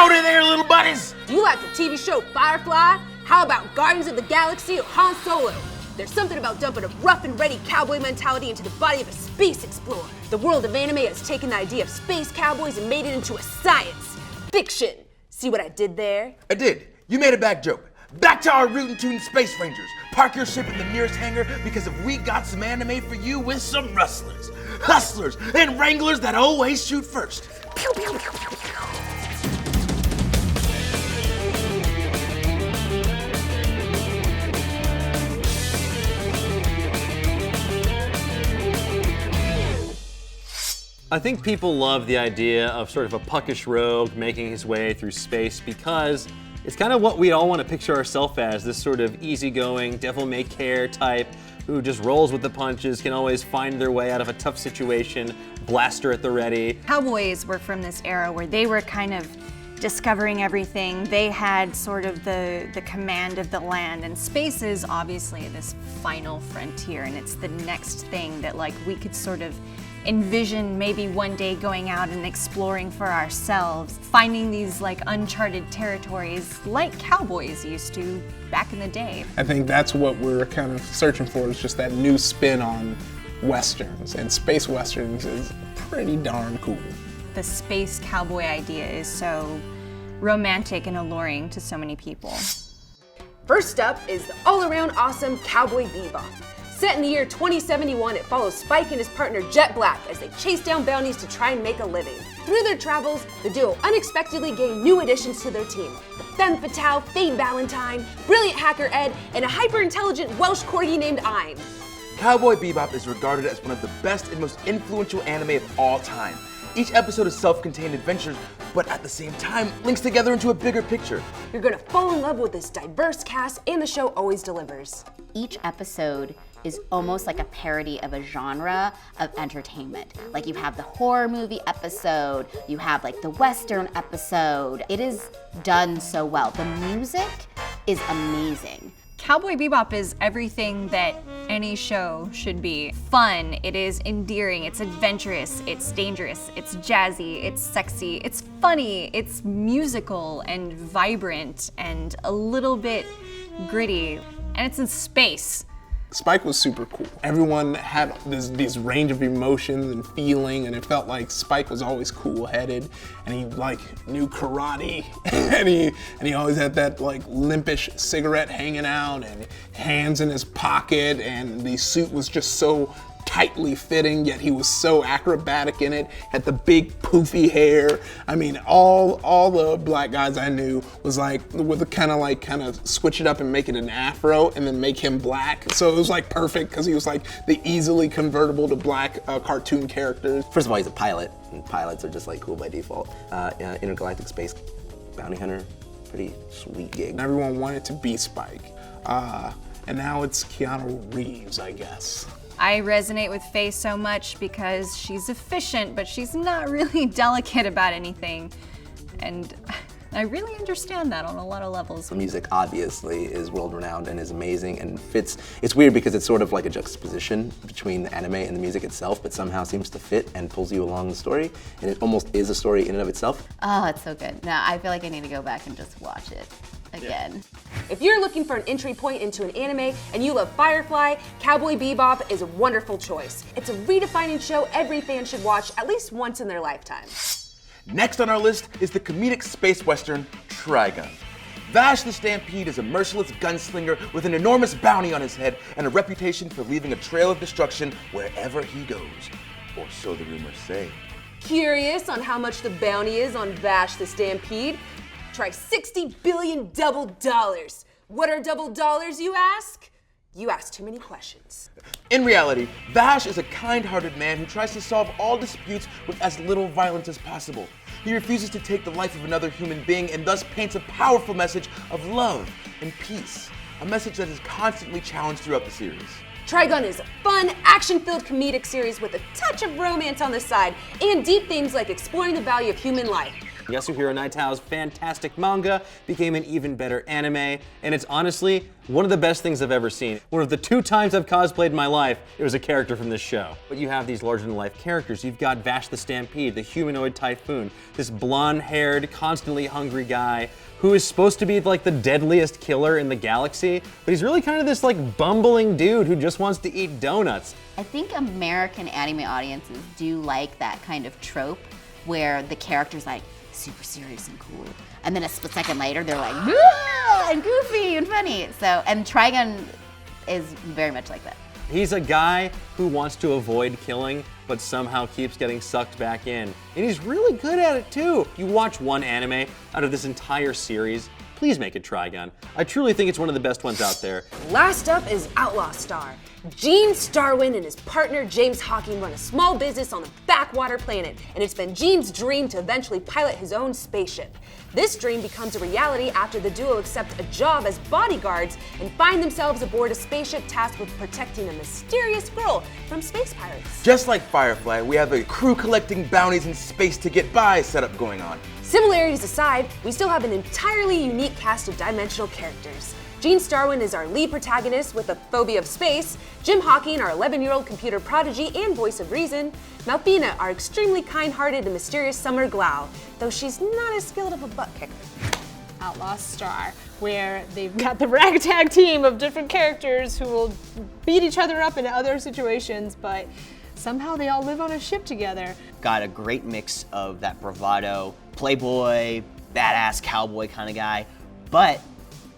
Howdy there, little buddies! Do you like the TV show Firefly? How about Guardians of the Galaxy or Han Solo? There's something about dumping a rough and ready cowboy mentality into the body of a space explorer. The world of anime has taken the idea of space cowboys and made it into a science fiction. See what I did there? I did. You made a back joke. Back to our rootin' tootin' Space Rangers. Park your ship in the nearest hangar because we got some anime for you with some rustlers, hustlers, and wranglers that always shoot first. Pew, pew, pew, pew, pew. I think people love the idea of sort of a puckish rogue making his way through space because it's kind of what we all want to picture ourselves as, this sort of easygoing, devil-may-care type who just rolls with the punches, can always find their way out of a tough situation, blaster at the ready. Cowboys were from this era where they were kind of discovering everything. They had sort of the command of the land, and space is obviously this final frontier, and it's the next thing that like we could sort of envision maybe one day going out and exploring for ourselves, finding these like uncharted territories like cowboys used to back in the day. I think that's what we're kind of searching for, is just that new spin on westerns, and space westerns is pretty darn cool. The space cowboy idea is so romantic and alluring to so many people. First up is the all-around awesome Cowboy Bebop. Set in the year 2071, it follows Spike and his partner Jet Black as they chase down bounties to try and make a living. Through their travels, the duo unexpectedly gain new additions to their team. The femme fatale Faye Valentine, brilliant hacker Ed, and a hyper-intelligent Welsh corgi named Ein. Cowboy Bebop is regarded as one of the best and most influential anime of all time. Each episode is self-contained adventures, but at the same time links together into a bigger picture. You're gonna fall in love with this diverse cast, and the show always delivers. Each episode is almost like a parody of a genre of entertainment. Like you have the horror movie episode, you have like the Western episode. It is done so well. The music is amazing. Cowboy Bebop is everything that any show should be. Fun, it is endearing, it's adventurous, it's dangerous, it's jazzy, it's sexy, it's funny, it's musical and vibrant and a little bit gritty, and it's in space. Spike was super cool. Everyone had these range of emotions and feeling, and it felt like Spike was always cool-headed, and he like knew karate, and he always had that like limpish cigarette hanging out, and hands in his pocket, and the suit was just so tightly fitting, yet he was so acrobatic in it, had the big poofy hair. I mean, all the black guys I knew was like, would kind of switch it up and make it an afro and then make him black. So it was like perfect because he was like the easily convertible to black cartoon characters. First of all, he's a pilot, and pilots are just like cool by default. Intergalactic space bounty hunter, pretty sweet gig. Everyone wanted to be Spike. And now it's Keanu Reeves, I guess. I resonate with Faye so much because she's efficient, but she's not really delicate about anything. And I really understand that on a lot of levels. The music obviously is world-renowned and is amazing and fits. It's weird because it's sort of like a juxtaposition between the anime and the music itself, but somehow seems to fit and pulls you along the story. And it almost is a story in and of itself. Oh, it's so good. Now I feel like I need to go back and just watch it again. If you're looking for an entry point into an anime and you love Firefly, Cowboy Bebop is a wonderful choice. It's a redefining show every fan should watch at least once in their lifetime. Next on our list is the comedic space western Trigun. Vash the Stampede is a merciless gunslinger with an enormous bounty on his head and a reputation for leaving a trail of destruction wherever he goes, or so the rumors say. Curious on how much the bounty is on Vash the Stampede? Try 60 billion double dollars. What are double dollars, you ask? You ask too many questions. In reality, Vash is a kind-hearted man who tries to solve all disputes with as little violence as possible. He refuses to take the life of another human being and thus paints a powerful message of love and peace, a message that is constantly challenged throughout the series. Trigun is a fun, action-filled comedic series with a touch of romance on the side and deep themes like exploring the value of human life. Yasuhiro Naito's fantastic manga became an even better anime, and it's honestly one of the best things I've ever seen. One of the 2 times I've cosplayed in my life, it was a character from this show. But you have these larger-than-life characters. You've got Vash the Stampede, the humanoid typhoon, this blonde-haired, constantly hungry guy who is supposed to be like the deadliest killer in the galaxy, but he's really kind of this like bumbling dude who just wants to eat donuts. I think American anime audiences do like that kind of trope where the character's like super serious and cool, and then a split second later they're like, "Woo!" and goofy and funny. So, and Trigun is very much like that. He's a guy who wants to avoid killing, but somehow keeps getting sucked back in. And he's really good at it too. You watch one anime out of this entire series, please make it Trigun. I truly think it's one of the best ones out there. Last up is Outlaw Star. Gene Starwind and his partner James Hawking run a small business on a backwater planet, and it's been Gene's dream to eventually pilot his own spaceship. This dream becomes a reality after the duo accept a job as bodyguards and find themselves aboard a spaceship tasked with protecting a mysterious girl from space pirates. Just like Firefly, we have a crew collecting bounties in space to get by setup going on. Similarities aside, we still have an entirely unique cast of dimensional characters. Gene Starwind is our lead protagonist with a phobia of space, Jim Hawking, our 11-year-old computer prodigy and voice of reason, Malfina, our extremely kind-hearted and mysterious Summer Glau, though she's not as skilled of a butt kicker. Outlaw Star, where they've got the ragtag team of different characters who will beat each other up in other situations, but somehow they all live on a ship together. Got a great mix of that bravado, playboy, badass cowboy kind of guy, but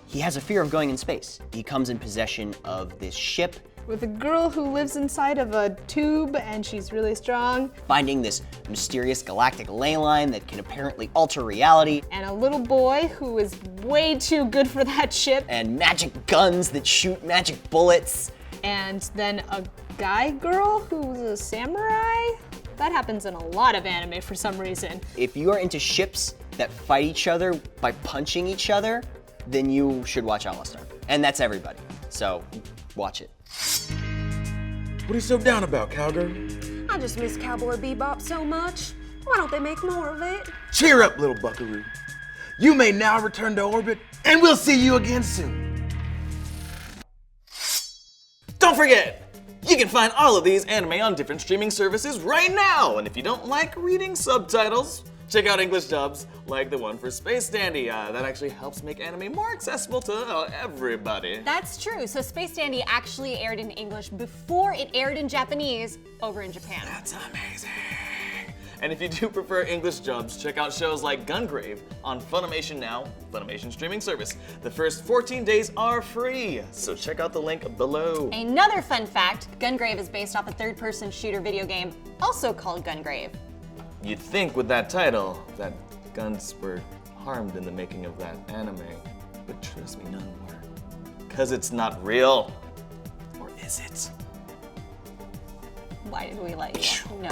he has a fear of going in space. He comes in possession of this ship. With a girl who lives inside of a tube and she's really strong. Finding this mysterious galactic ley line that can apparently alter reality. And a little boy who is way too good for that ship. And magic guns that shoot magic bullets. And then a guy girl who's a samurai? That happens in a lot of anime for some reason. If you are into ships that fight each other by punching each other, then you should watch Outlaw Star. And that's everybody, so watch it. What are you so down about, cowgirl? I just miss Cowboy Bebop so much. Why don't they make more of it? Cheer up, little buckaroo. You may now return to orbit, and we'll see you again soon. Don't forget, you can find all of these anime on different streaming services right now. And if you don't like reading subtitles, check out English dubs like the one for Space Dandy. That actually helps make anime more accessible to everybody. That's true. So Space Dandy actually aired in English before it aired in Japanese over in Japan. That's amazing. And if you do prefer English dubs, check out shows like Gungrave on Funimation Now, Funimation streaming service. The first 14 days are free, so check out the link below. Another fun fact, Gungrave is based off a third-person shooter video game also called Gungrave. You'd think with that title that guns were harmed in the making of that anime, but trust me, none were. Cause it's not real. Or is it? Why did we let you? No.